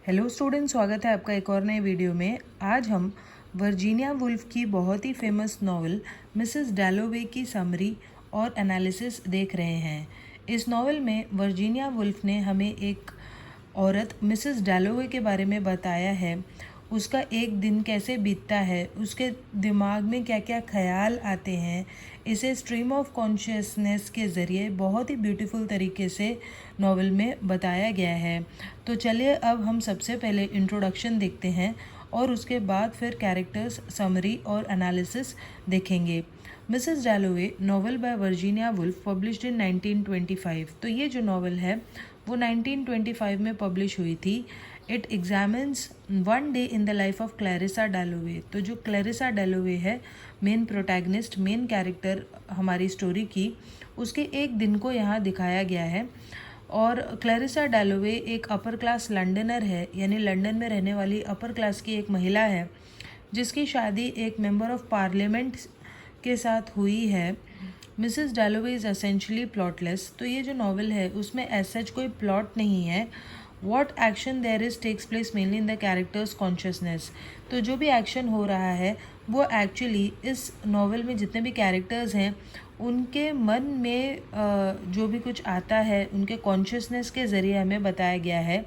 Hello student, स्वागत है आपका एक और नए वीडियो में। आज हम वर्जीनिया वुल्फ की बहुत ही फेमस नॉवल मिसेस डैलोवे की समरी और एनालिसिस देख रहे हैं। इस नॉवल में वर्जीनिया वुल्फ ने हमें एक औरत मिसेस डैलोवे के बारे में बताया है। उसका एक दिन कैसे बीतता है, उसके दिमाग में क्या क्या ख्याल आते हैं, इसे स्ट्रीम ऑफ कॉन्शियसनेस के ज़रिए बहुत ही ब्यूटीफुल तरीके से नॉवल में बताया गया है। तो चलिए अब हम सबसे पहले इंट्रोडक्शन देखते हैं और उसके बाद फिर कैरेक्टर्स, समरी और एनालिसिस देखेंगे। Mrs डैलोवे novel bye Virginia Woolf published in 1925। तो ये जो नॉवल है वो 1925 में पब्लिश हुई थी। It examines one day in the life of Clarissa डैलोवे। तो जो क्लैरिसा डैलोवे है, मेन प्रोटैगनिस्ट, मेन कैरेक्टर हमारी स्टोरी की, उसके एक दिन को यहाँ दिखाया गया है। और क्लैरिसा डैलोवे एक अपर क्लास लंडनर है, यानी लंदन में रहने वाली अपर क्लास की एक महिला है जिसकी शादी एक मेंबर ऑफ पार्लियामेंट के साथ हुई है। Mrs Dalloway is essentially plotless. तो ये जो नॉवल है उसमें एज सच कोई प्लॉट नहीं है। What action there is takes place mainly in the characters consciousness. तो जो भी एक्शन हो रहा है वो एक्चुअली इस नॉवल में जितने भी कैरेक्टर्स हैं उनके मन में जो भी कुछ आता है उनके कॉन्शियसनेस के ज़रिए हमें बताया गया है।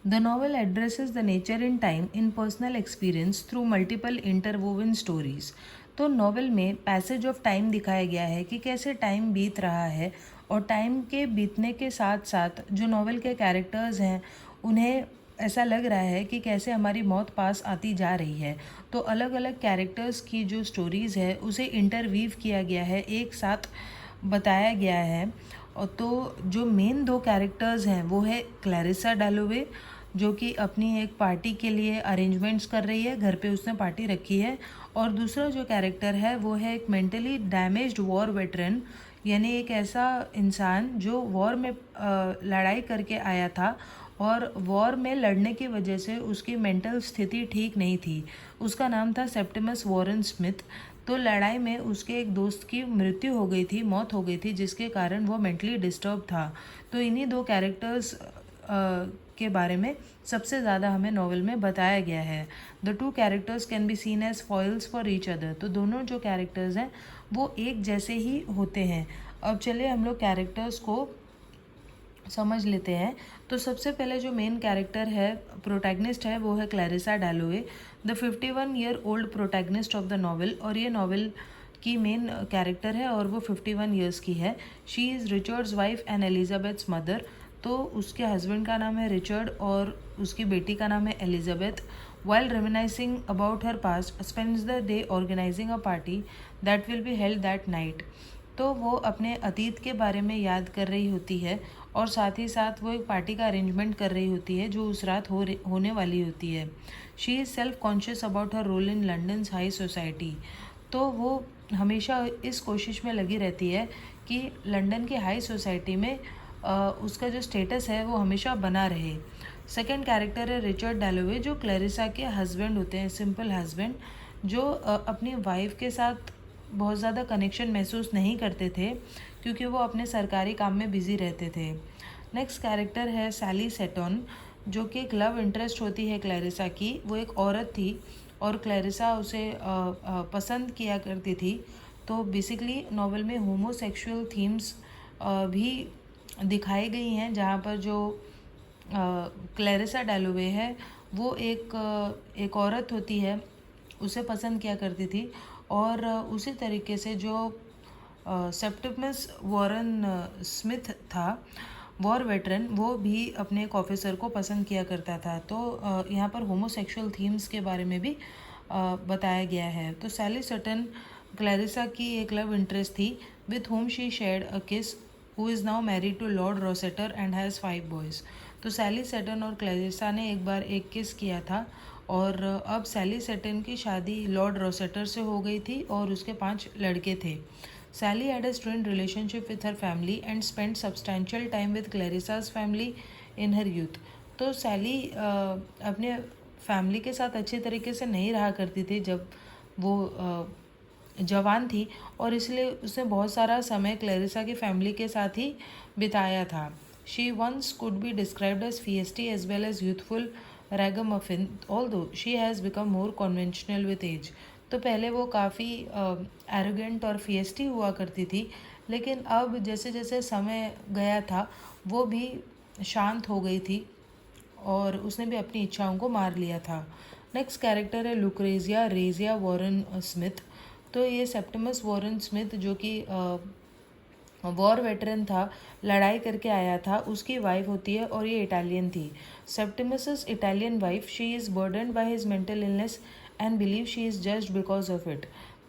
The novel addresses the nature in time in personal experience through multiple interwoven stories. तो नॉवल में पैसेज ऑफ टाइम दिखाया गया है कि कैसे टाइम बीत रहा है, और टाइम के बीतने के साथ साथ जो नॉवल के कैरेक्टर्स हैं उन्हें ऐसा लग रहा है कि कैसे हमारी मौत पास आती जा रही है। तो अलग अलग कैरेक्टर्स की जो स्टोरीज़ है उसे इंटरवीव किया गया है, एक साथ बताया गया है। और तो जो मेन दो कैरेक्टर्स हैं वो है क्लैरिसा डैलोवे, जो कि अपनी एक पार्टी के लिए अरेंजमेंट्स कर रही है, घर पे उसने पार्टी रखी है। और दूसरा जो कैरेक्टर है वो है एक मेंटली डैमेज्ड वॉर वेटरन, यानी एक ऐसा इंसान जो वॉर में लड़ाई करके आया था और वॉर में लड़ने की वजह से उसकी मेंटल स्थिति ठीक नहीं थी। उसका नाम था सेप्टिमस वॉरेन स्मिथ। तो लड़ाई में उसके एक दोस्त की मृत्यु हो गई थी, मौत हो गई थी, जिसके कारण वो मेंटली डिस्टर्ब था। तो इन्हीं दो कैरेक्टर्स के बारे में सबसे ज़्यादा हमें नॉवल में बताया गया है। The two characters can be seen as foils for each other. तो दोनों जो कैरेक्टर्स हैं वो एक जैसे ही होते हैं। अब चलिए हम लोग कैरेक्टर्स को समझ लेते हैं। तो सबसे पहले जो मेन कैरेक्टर है, प्रोटैगनिस्ट है, वो है Clarissa डैलोवे, the 51 year old protagonist of the novel. और ये नॉवल की मेन कैरेक्टर है और वो 51 ईयर्स की है। She is Richard's wife and Elizabeth's mother. तो उसके हस्बैंड का नाम है रिचर्ड और उसकी बेटी का नाम है Elizabeth. While reminiscing about her past spends the day organising a party that will be held that night. तो वो अपने अतीत के बारे में याद कर रही होती है और साथ ही साथ वो एक पार्टी का अरेंजमेंट कर रही होती है जो उस रात होने वाली होती है। She is self conscious about her role in London's high society. तो वो हमेशा इस कोशिश में लगी रहती है कि लंदन की हाई सोसाइटी में उसका जो स्टेटस है वो हमेशा बना रहे। सेकंड कैरेक्टर है रिचर्ड डैलोवे, जो क्लैरिसा के हस्बैंड होते हैं, सिंपल हस्बैंड, जो अपनी वाइफ के साथ बहुत ज़्यादा कनेक्शन महसूस नहीं करते थे क्योंकि वो अपने सरकारी काम में बिज़ी रहते थे। नेक्स्ट कैरेक्टर है सैली सेटन, जो कि एक लव इंटरेस्ट होती है क्लैरिसा की। वो एक औरत थी और क्लैरिसा उसे पसंद किया करती थी। तो बेसिकली नॉवल में होमोसेक्सुअल थीम्स भी दिखाई गई हैं, जहाँ पर जो क्लैरिसा डैलोवे है वो एक औरत होती है, उसे पसंद किया करती थी। और उसी तरीके से जो सेप्टिमस वॉरेन स्मिथ था, वॉर वेटरन, वो भी अपने एक ऑफिसर को पसंद किया करता था। तो यहाँ पर होमोसेक्सुअल थीम्स के बारे में भी बताया गया है। तो सैली सटन क्लैरिसा की एक लव इंटरेस्ट थी with whom she shared a kiss, who is now married to Lord Rosseter and has 5 boys. तो सैली सेटन और क्लैरिसा ने एक बार एक किस किया था और अब सैली सेटन की शादी लॉर्ड रोसेटर से हो गई थी और उसके 5 लड़के थे। Sally had a strained relationship with her family and spend substantial time with Clarissa's family in her youth. तो सैली अपने फैमिली के साथ अच्छे तरीके से नहीं रहा करती थी जब वो जवान थी, और इसलिए उसने बहुत सारा समय क्लैरिसा की फैमिली के साथ ही बिताया था। She once could be described as feisty as well as youthful ragamuffin, although she has become more conventional with age. तो पहले वो काफ़ी एरोगेंट और फिएस्टी हुआ करती थी, लेकिन अब जैसे जैसे समय गया था वो भी शांत हो गई थी और उसने भी अपनी इच्छाओं को मार लिया था। नेक्स्ट कैरेक्टर है लुक्रेजिया रेजिया वॉरेन स्मिथ। तो ये सेप्टिमस वॉरेन स्मिथ जो कि वॉर वेटरन था, लड़ाई करके आया था, उसकी वाइफ होती है और ये इटालियन थी। Septimus Italian wife, she is burdened by his mental illness and believe she is judged because of it.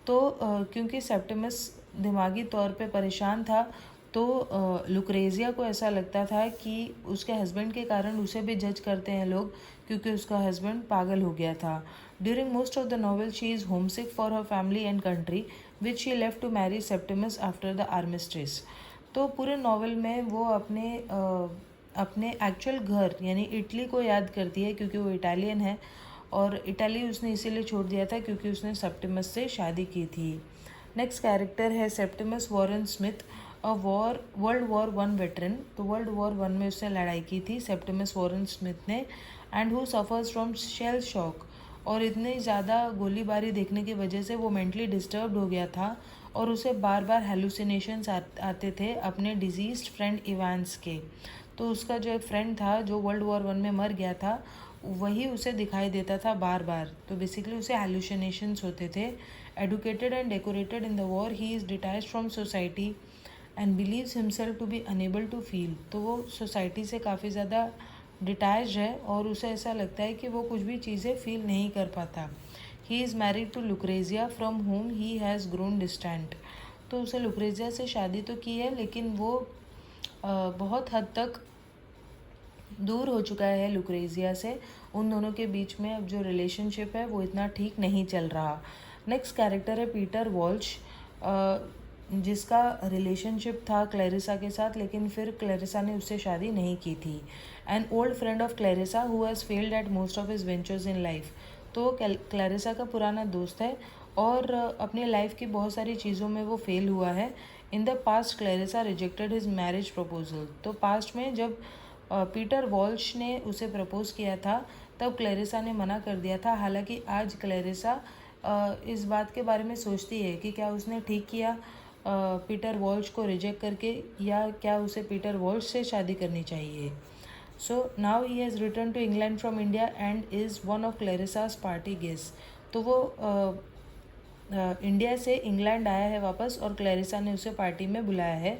तो क्योंकि सेप्टिमस दिमागी तौर पे परेशान था, तो लुक्रेजिया को ऐसा लगता था कि उसके हस्बैंड के कारण उसे भी जज करते हैं लोग, क्योंकि उसका हस्बैंड पागल हो गया था। During most of the novel she is homesick for her family and country which she left to marry Septimus after the armistice. तो पूरे नॉवल में वो अपने एक्चुअल घर यानी इटली को याद करती है, क्योंकि वो इटालियन है और इटली उसने इसीलिए छोड़ दिया था क्योंकि उसने सेप्टिमस से शादी की थी। नेक्स्ट कैरेक्टर है Septimus Warren Smith, world war one veteran. तो वर्ल्ड वॉर वन में उसने लड़ाई की थी सेप्टिमस वॉरेन स्मिथ ने, and who suffers from shell shock. और इतनी ज़्यादा गोलीबारी देखने की वजह से वो मेंटली डिस्टर्ब्ड हो गया था और उसे बार बार हेलुसिनेशंस आते थे अपने डिजीज्ड फ्रेंड इवांस के। तो उसका जो एक फ्रेंड था जो वर्ल्ड वॉर वन में मर गया था, वही उसे दिखाई देता था बार बार। तो बेसिकली उसे हेलुसिनेशंस होते थे। Educated and decorated in the war, he is detached from society and believes himself to be unable to feel. तो वो सोसाइटी से काफ़ी ज़्यादा डिटैच्ड है और उसे ऐसा लगता है कि वो कुछ भी चीज़ें फील नहीं कर पाता। He is married to Lucrezia from whom he has grown distant. तो उसे लुक्रेजिया से शादी तो की है, लेकिन वो बहुत हद तक दूर हो चुका है लुक्रेजिया से। उन दोनों के बीच में अब जो रिलेशनशिप है वो इतना ठीक नहीं चल रहा। नेक्स्ट कैरेक्टर है पीटर वॉल्श, जिसका रिलेशनशिप था क्लैरिसा के साथ, लेकिन फिर क्लैरिसा ने उससे शादी नहीं की थी। An old friend of Clarissa who has failed at most of his ventures in life. तो क्लैरिसा का पुराना दोस्त है और अपनी लाइफ की बहुत सारी चीज़ों में वो फेल हुआ है। In the past Clarissa rejected his marriage proposal. तो पास्ट में जब पीटर वॉल्श ने उसे प्रपोज किया था तब क्लैरिसा ने मना कर दिया था। हालांकि आज क्लैरिसा इस बात के बारे में सोचती है कि क्या उसने ठीक किया पीटर वॉल्श को रिजेक्ट करके, या क्या उसे पीटर वॉल्श से शादी करनी चाहिए। So now he has return to England from India and is one of Clarissa's party guest. तो वो इंडिया से इंग्लैंड आया है वापस और क्लैरिसा ने उसे पार्टी में बुलाया है।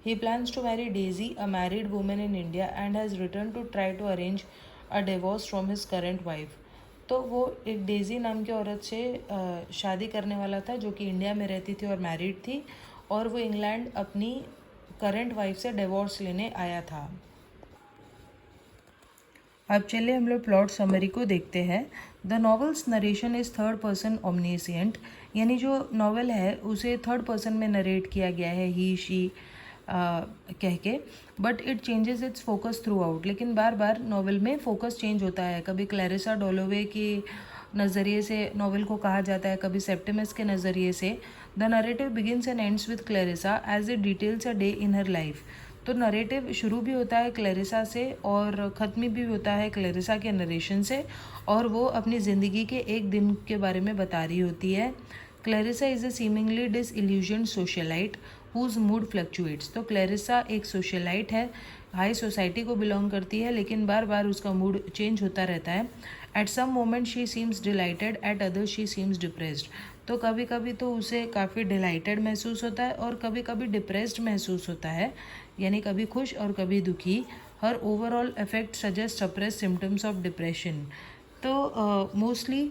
He plans to marry Daisy, a married women in India, and has return to try to arrange a divorce from his current wife. तो वो एक डेजी नाम की औरत से शादी करने वाला था जो कि इंडिया में रहती थी और मैरिड थी, और वो इंग्लैंड अपनी करंट वाइफ से डिवोर्स लेने आया था। अब चलिए हम लोग प्लॉट समरी को देखते हैं। The novels narration is third person omniscient, यानी जो नॉवल है उसे थर्ड पर्सन में नरेट किया गया है, ही शी कह के, but it changes it's focus through out. लेकिन बार बार नॉवल में फोकस चेंज होता है। कभी क्लैरिसा डॉलोवे के नज़रिए से नॉवल को कहा जाता है, कभी सेप्टिमस के नज़रिए से। The narrative begins and ends with Clarissa as it details a day in her life. तो नरेटिव शुरू भी होता है क्लैरिसा से और ख़त्म भी होता है क्लैरिसा के नरेशन से, और वो अपनी ज़िंदगी के एक दिन के बारे में बता रही होती है। Clarissa is a seemingly disillusion socialite whose mood fluctuates. तो क्लैरिसा एक सोशलाइट है, हाई सोसाइटी को बिलोंग करती है, लेकिन बार बार उसका मूड चेंज होता रहता है। At some moment she seems delighted, at other she seems depressed. तो कभी कभी तो उसे काफ़ी डिलाइटेड महसूस होता है और कभी कभी डिप्रेस्ड महसूस होता है, यानी कभी खुश और कभी दुखी। Her overall effect suggest suppress symptoms of depression. तो मोस्टली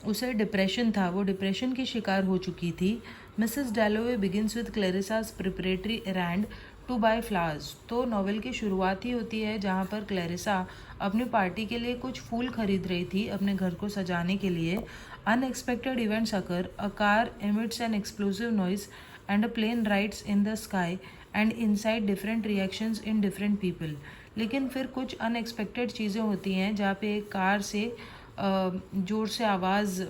उसे डिप्रेशन था, वो डिप्रेशन की शिकार हो चुकी थी। Mrs Dalloway begins with Clarissa's preparatory errand to buy flowers. तो नॉवेल की शुरुआत ही होती है जहाँ पर क्लैरिसा अपनी पार्टी के लिए कुछ फूल खरीद रही थी अपने घर को सजाने के लिए। Unexpected events occur, a car emits an explosive noise and a plane rides in the sky and inside different reactions in different people. लेकिन फिर कुछ अनएक्सपेक्टेड चीज़ें होती हैं जहाँ पे एक कार से ज़ोर से आवाज़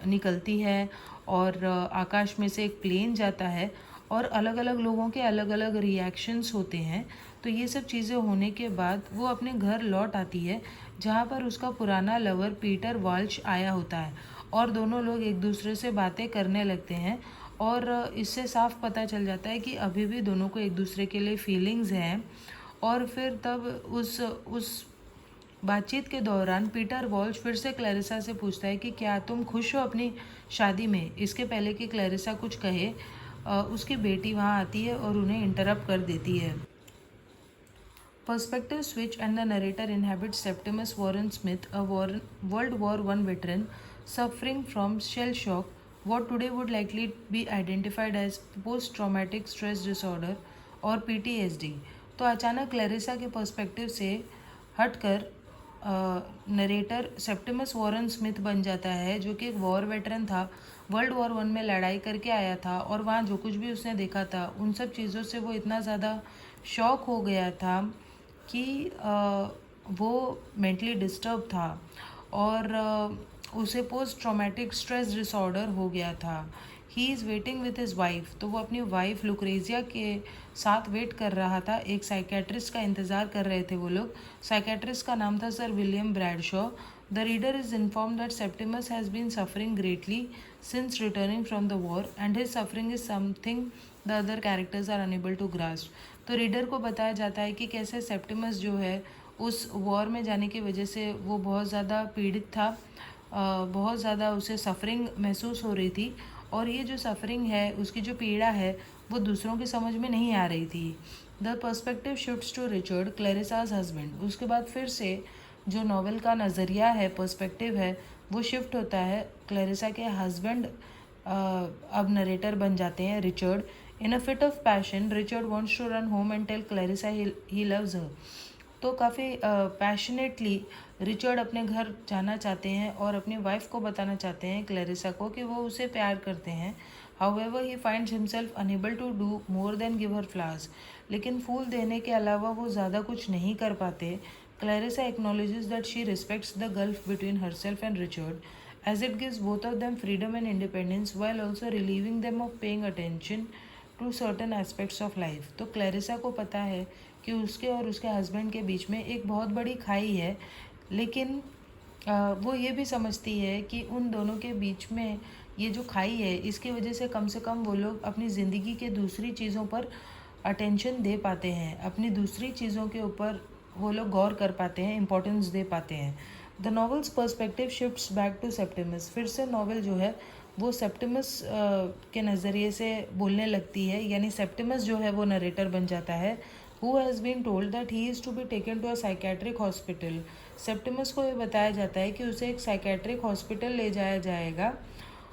निकलती है और आकाश में से एक प्लेन जाता है और अलग अलग लोगों के अलग अलग रिएक्शंस होते हैं। तो ये सब चीज़ें होने के बाद वो अपने घर लौट आती है, जहाँ पर उसका पुराना लवर पीटर वाल्श आया होता है और दोनों लोग एक दूसरे से बातें करने लगते हैं। और इससे साफ पता चल जाता है कि अभी भी दोनों को एक दूसरे के लिए फीलिंग्स हैं। और फिर तब उस बातचीत के दौरान पीटर वॉल्श फिर से क्लैरिसा से पूछता है कि क्या तुम खुश हो अपनी शादी में। इसके पहले कि क्लैरिसा कुछ कहे, उसकी बेटी वहाँ आती है और उन्हें इंटरप्ट कर देती है। Perspective switch and the narrator inhabits Septimus Warren Smith, a World War I veteran suffering from shell shock, what today would likely be identified as post-traumatic stress disorder और PTSD। तो अचानक क्लैरिसा के perspective से हटकर narrator Septimus Warren Smith बन जाता है, जो कि एक वॉर वेटरन था, वर्ल्ड वॉर वन में लड़ाई करके आया था और वहाँ जो कुछ भी उसने देखा था उन सब चीज़ों से वो इतना ज़्यादा शॉक हो गया था कि वो मेंटली डिस्टर्ब था और उसे पोस्ट ट्रॉमेटिक स्ट्रेस डिसऑर्डर हो गया था। He is waiting with his wife, तो वो अपनी वाइफ लुक्रेजिया के साथ वेट कर रहा था। एक साइकेट्रिस्ट का इंतज़ार कर रहे थे वो लोग। साइकेट्रिस्ट का नाम था sir William Bradshaw. The reader is inform that Septimus has been suffering greatly since returning from the war and his suffering is something the other characters are unable to grasp. तो reader को बताया जाता है कि कैसे Septimus जो है उस वॉर में जाने की वजह से वो बहुत ज़्यादा पीड़ित था, बहुत ज़्यादा उसे सफरिंग महसूस हो रही थी और ये जो सफरिंग है, उसकी जो पीड़ा है, वो दूसरों की समझ में नहीं आ रही थी। The perspective shifts to Richard, Clarissa's husband. उसके बाद फिर से जो नॉवेल का नज़रिया है, पर्सपेक्टिव है, वो शिफ्ट होता है। क्लैरिसा के हस्बैंड अब नरेटर बन जाते हैं, Richard. In a fit of passion Richard wants to run home and tell Clarissa he loves her. तो काफ़ी पैशनेटली रिचर्ड अपने घर जाना चाहते हैं और अपनी वाइफ को बताना चाहते हैं, क्लैरिसा को, कि वो उसे प्यार करते हैं। However he finds himself unable to do more than give her flowers. लेकिन फूल देने के अलावा वो ज़्यादा कुछ नहीं कर पाते। Clarissa acknowledges that she respects the gulf between herself and Richard as it gives both of them freedom and independence while also relieving them of paying attention to certain aspects of life। तो Clarissa को पता है कि उसके और उसके husband के बीच में एक बहुत बड़ी खाई है, लेकिन वो ये भी समझती है कि उन दोनों के बीच में ये जो खाई है, इसकी वजह से कम वो लोग अपनी ज़िंदगी के दूसरी चीज़ों पर अटेंशन दे पाते हैं, अपनी दूसरी चीज़ों के ऊपर वो लोग गौर कर पाते हैं, इम्पोर्टेंस दे पाते हैं। The novel's perspective shifts back to Septimus. फिर से नॉवेल जो है वो सेप्टिमस के नज़रिए से बोलने लगती है, यानी सेप्टिमस जो है वो नरेटर बन जाता है। Who has been told that he is to be taken to a psychiatric hospital. Septimus को ये बताया जाता है कि उसे एक साइकेट्रिक हॉस्पिटल ले जाया जाएगा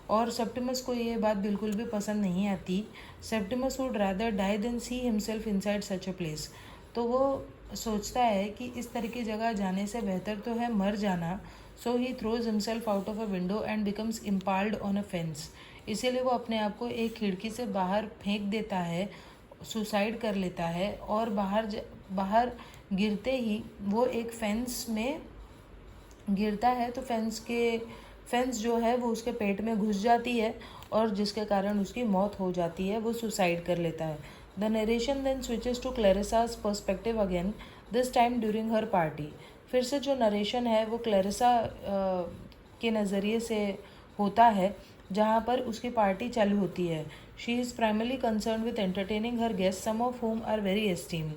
और सेप्टिमस को ये बात बिल्कुल भी पसंद नहीं आती। Septimus would rather die than see himself inside such a place. तो वो सोचता है कि इस तरह की जगह जाने से बेहतर तो है मर जाना। So he throws himself out of a window and becomes impaled on a fence. इसीलिए वो अपने आप को एक खिड़की से बाहर फेंक देता है, सुसाइड कर लेता है और बाहर गिरते ही वो एक फेंस में गिरता है। तो फेंस जो है वो उसके पेट में घुस जाती है और जिसके कारण उसकी मौत हो जाती है, वो सुसाइड कर लेता है। The narration then switches to Clarissa's perspective again, this time during her party. फिर से जो नरेशन है वो क्लैरिसा के नज़रिए से होता है, जहाँ पर उसकी पार्टी चालू होती है। She is primarily concern with entertaining her guest, some of whom are very esteemed.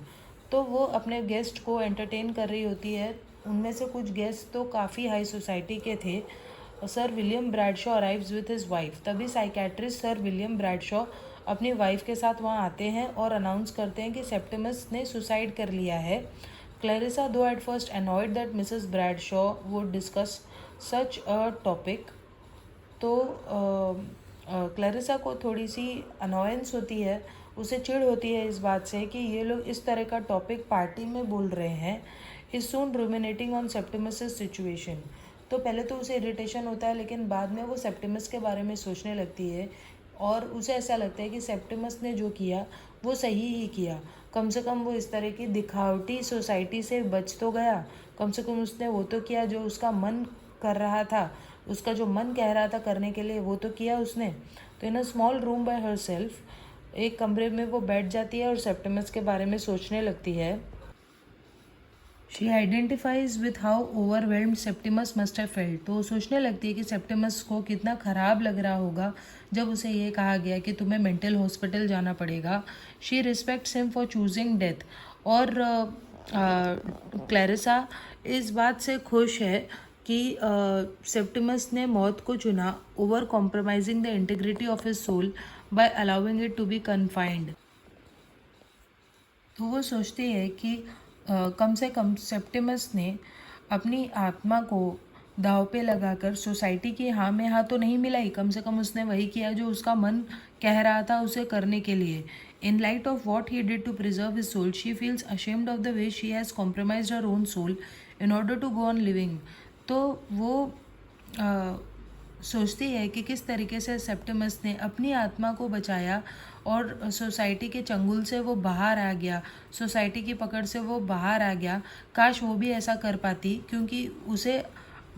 तो वो अपने गेस्ट को एंटरटेन कर रही होती है। उनमें से कुछ गेस्ट तो काफ़ी हाई सोसाइटी के थे। Sir William Bradshaw arrives with his wife. तभी साइकेट्रिस्ट सर विलियम ब्रैडशॉ अपनी वाइफ के साथ वहाँ आते हैं और अनाउंस करते हैं कि सेप्टिमस ने सुसाइड कर लिया है। क्लैरिसा दो at first annoyed that Mrs Bradshaw would discuss such a topic. तो क्लैरिसा को थोड़ी सी अनॉयंस होती है, उसे चिढ़ होती है इस बात से कि ये लोग इस तरह का टॉपिक पार्टी में बोल रहे हैं। Is soon ruminating on Septimus situation. तो पहले तो उसे इरिटेशन होता है, लेकिन बाद में वो सेप्टिमस के बारे में सोचने लगती है और उसे ऐसा लगता है कि सेप्टिमस ने जो किया वो सही ही किया। कम से कम वो इस तरह की दिखावटी सोसाइटी से बच तो गया, कम से कम उसने वो तो किया जो उसका मन कर रहा था, उसका जो मन कह रहा था करने के लिए वो तो किया उसने। तो in a small room by herself एक कमरे में वो बैठ जाती है और सेप्टिमस के बारे में सोचने लगती है। She identifies with how overwhelmed Septimus must have felt. तो वो सोचने लगती है कि सेप्टिमस को कितना ख़राब लग रहा होगा जब उसे ये कहा गया कि तुम्हें मेंटल हॉस्पिटल जाना पड़ेगा। She respects him for choosing death. और क्लैरिसा इस बात से खुश है कि सेप्टिमस ने मौत को चुना over compromising the integrity of his soul by allowing it to be confined. तो वो सोचती है कि कम से कम सेप्टिमस ने अपनी आत्मा को दांव पे लगाकर सोसाइटी की हाँ में हाँ तो नहीं मिलाई, कम से कम उसने वही किया जो उसका मन कह रहा था उसे करने के लिए। In light of what he did to preserve his soul she feels ashamed of the way she has compromised her own soul in order to go on living. तो वो सोचती है कि किस तरीके से सेप्टिमस ने अपनी आत्मा को बचाया और सोसाइटी के चंगुल से वो बाहर आ गया, सोसाइटी की पकड़ से वो बाहर आ गया। काश वो भी ऐसा कर पाती, क्योंकि उसे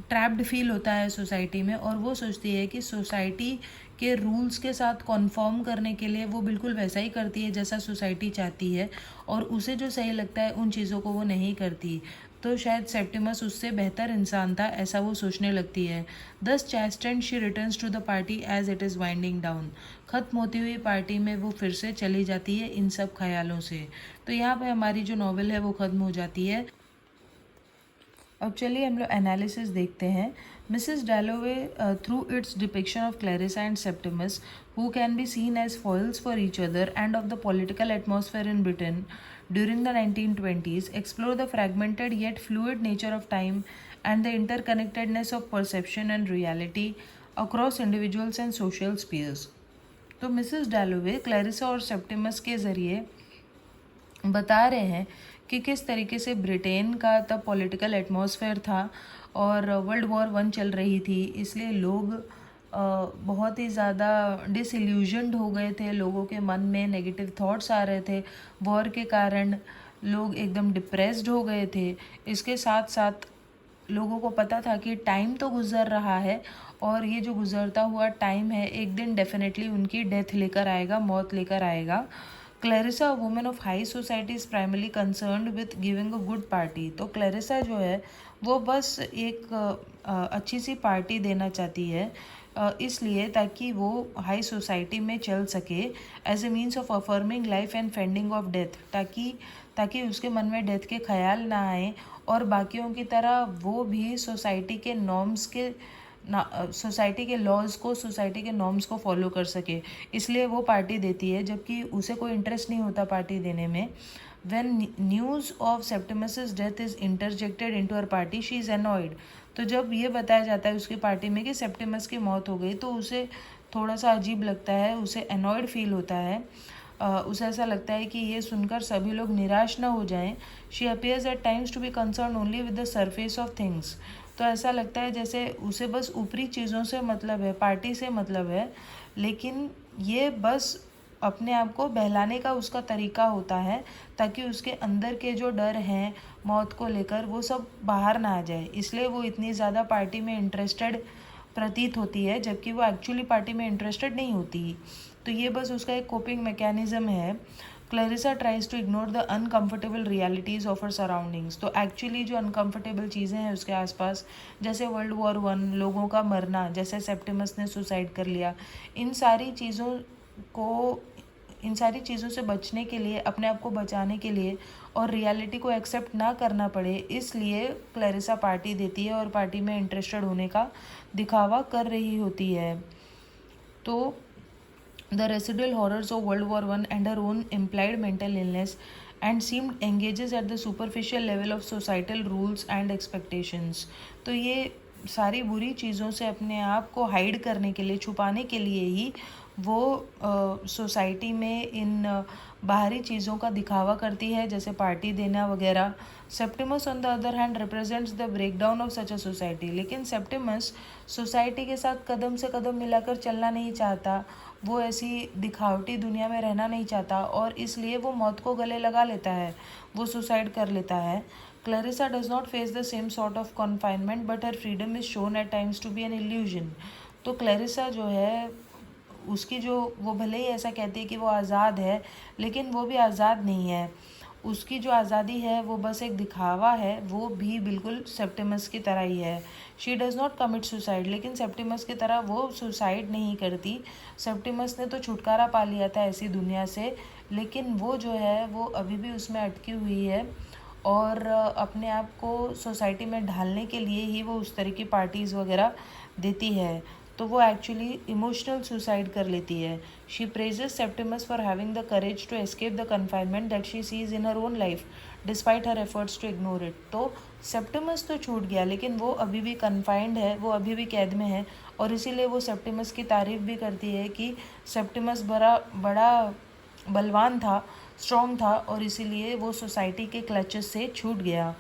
ट्रैप्ड फील होता है सोसाइटी में और वो सोचती है कि सोसाइटी के रूल्स के साथ कॉन्फॉर्म करने के लिए वो बिल्कुल वैसा ही करती है जैसा सोसाइटी चाहती है, और उसे जो सही लगता है उन चीज़ों को वो नहीं करती। तो शायद सेप्टिमस उससे बेहतर इंसान था, ऐसा वो सोचने लगती है। Thus chastened she returns to the party as it is winding down. ख़त्म होती हुई पार्टी में वो फिर से चली जाती है इन सब ख्यालों से। तो यहाँ पे हमारी जो नॉवेल है वो ख़त्म हो जाती है। अब चलिए हम लोग एनालिसिस देखते हैं। Mrs डैलोवे through it's depiction of Clarissa and Septimus who can be seen as foils for each other and of the political atmosphere in Britain during the 1920s, explore the fragmented yet fluid nature of time and the interconnectedness of perception and reality across individuals and social spheres. तो Mrs डैलोवे Clarissa और Septimus के ज़रिए बता रहे हैं कि किस तरीके से ब्रिटेन का तब पॉलिटिकल एटमॉस्फेयर था और वर्ल्ड वॉर 1 चल रही थी, इसलिए लोग बहुत ही ज़्यादा डिसइल्यूजन्ड हो गए थे। लोगों के मन में नेगेटिव थॉट्स आ रहे थे, वॉर के कारण लोग एकदम डिप्रेस्ड हो गए थे। इसके साथ साथ लोगों को पता था कि टाइम तो गुज़र रहा है और ये जो गुज़रता हुआ टाइम है एक दिन डेफिनेटली उनकी डेथ लेकर आएगा, मौत लेकर आएगा। Clarissa women of high society is primarily concerned with giving a good party. तो क्लैरिसा जो है वो बस एक अच्छी सी पार्टी देना चाहती है, इसलिए ताकि वो हाई सोसाइटी में चल सके as a means of affirming life and fending off death, ताकि उसके मन में डेथ के ख्याल ना आए और बाकियों की तरह वो भी सोसाइटी के नॉर्म्स के सोसाइटी के लॉज को, सोसाइटी के नॉर्म्स को फॉलो कर सके, इसलिए वो पार्टी देती है, जबकि उसे कोई इंटरेस्ट नहीं होता पार्टी देने में। When news of Septimus's death is interjected into her party, she is annoyed. तो जब ये बताया जाता है उसकी पार्टी में कि सेप्टिमस की मौत हो गई, तो उसे थोड़ा सा अजीब लगता है, उसे एनॉयड फील होता है। उसे ऐसा लगता है कि ये सुनकर सभी लोग निराश ना हो जाएं। She appears at times to be concern only with the surface of things. तो ऐसा लगता है जैसे उसे बस ऊपरी चीज़ों से मतलब है, पार्टी से मतलब है, लेकिन ये बस अपने आप को बहलाने का उसका तरीका होता है ताकि उसके अंदर के जो डर हैं मौत को लेकर वो सब बाहर ना आ जाए, इसलिए वो इतनी ज़्यादा पार्टी में इंटरेस्टेड प्रतीत होती है, जबकि वो एक्चुअली पार्टी में इंटरेस्टेड नहीं होती। तो ये बस उसका एक कोपिंग मैकेनिज्म है। Clarissa tries to ignore the uncomfortable realities of her surroundings. तो एक्चुअली जो अनकम्फर्टेबल चीज़ें हैं उसके आसपास, जैसे वर्ल्ड वॉर 1, लोगों का मरना, जैसे सेप्टिमस ने सुसाइड कर लिया, इन सारी चीज़ों से बचने के लिए, अपने आप को बचाने के लिए और रियलिटी को एक्सेप्ट ना करना पड़े, इसलिए क्लैरिसा पार्टी देती है और पार्टी में इंटरेस्टेड होने का दिखावा कर रही होती है। तो the residual horrors of World War I and her own implied mental illness and seemed engages at the superficial level of societal rules and expectations. तो ये सारी बुरी चीज़ों से अपने आप को हाइड करने के लिए, छुपाने के लिए ही वो सोसाइटी में इन बाहरी चीज़ों का दिखावा करती है, जैसे पार्टी देना वगैरह। Septimus on the other hand represents the breakdown of such a society. लेकिन सेप्टिमस सोसाइटी के साथ कदम से कदम मिलाकर चलना नहीं चाहता, वो ऐसी दिखावटी दुनिया में रहना नहीं चाहता और इसलिए वो मौत को गले लगा लेता है, वो सुसाइड कर लेता है। Clarissa does not face the same sort of confinement but her freedom is shown at times to be an illusion. तो क्लैरिसा जो है उसकी जो वो भले ही ऐसा कहती है कि वो आज़ाद है, लेकिन वो भी आज़ाद नहीं है। उसकी जो आज़ादी है वो बस एक दिखावा है, वो भी बिल्कुल सेप्टिमस की तरह ही है। She does not commit suicide, लेकिन सेप्टिमस की तरह वो सुसाइड नहीं करती। सेप्टिमस ने तो छुटकारा पा लिया था ऐसी दुनिया से, लेकिन वो जो है वो अभी भी उसमें अटकी हुई है और अपने आप को सोसाइटी में ढालने के लिए ही वो उस तरह की पार्टीज़ वगैरह देती है। तो वो एक्चुअली इमोशनल सुसाइड कर लेती है। She praises Septimus for having the courage to escape the confinement that she sees in her own life despite her efforts to ignore it. तो सेप्टिमस तो छूट गया, लेकिन वो अभी भी कन्फाइंड है, वो अभी भी कैद में है, और इसीलिए वो सेप्टिमस की तारीफ भी करती है कि सेप्टिमस बड़ा बड़ा बलवान था, स्ट्रॉन्ग था, और इसीलिए वो सोसाइटी के क्लचेस से छूट गया।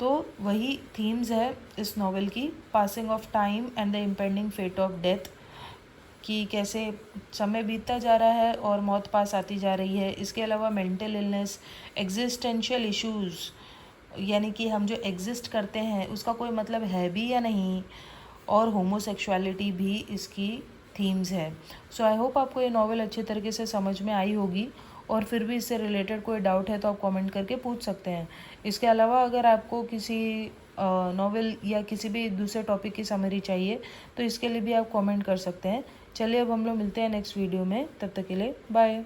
तो वही थीम्स है इस नावल की, passing of time and the impending fate of death, कि कैसे समय बीतता जा रहा है और मौत पास आती जा रही है। इसके अलावा मेंटल इलनेस, एग्जिस्टेंशियल इश्यूज़, यानी कि हम जो एग्जिस्ट करते हैं उसका कोई मतलब है भी या नहीं, और होमोसेक्सुअलिटी भी इसकी थीम्स है। सो आई होप आपको ये नावल अच्छे तरीके से समझ में आई होगी, और फिर भी इससे रिलेटेड कोई डाउट है तो आप कमेंट करके पूछ सकते हैं। इसके अलावा अगर आपको किसी नावल या किसी भी दूसरे टॉपिक की समरी चाहिए तो इसके लिए भी आप कमेंट कर सकते हैं। चलिए अब हम लोग मिलते हैं नेक्स्ट वीडियो में, तब तक के लिए बाय।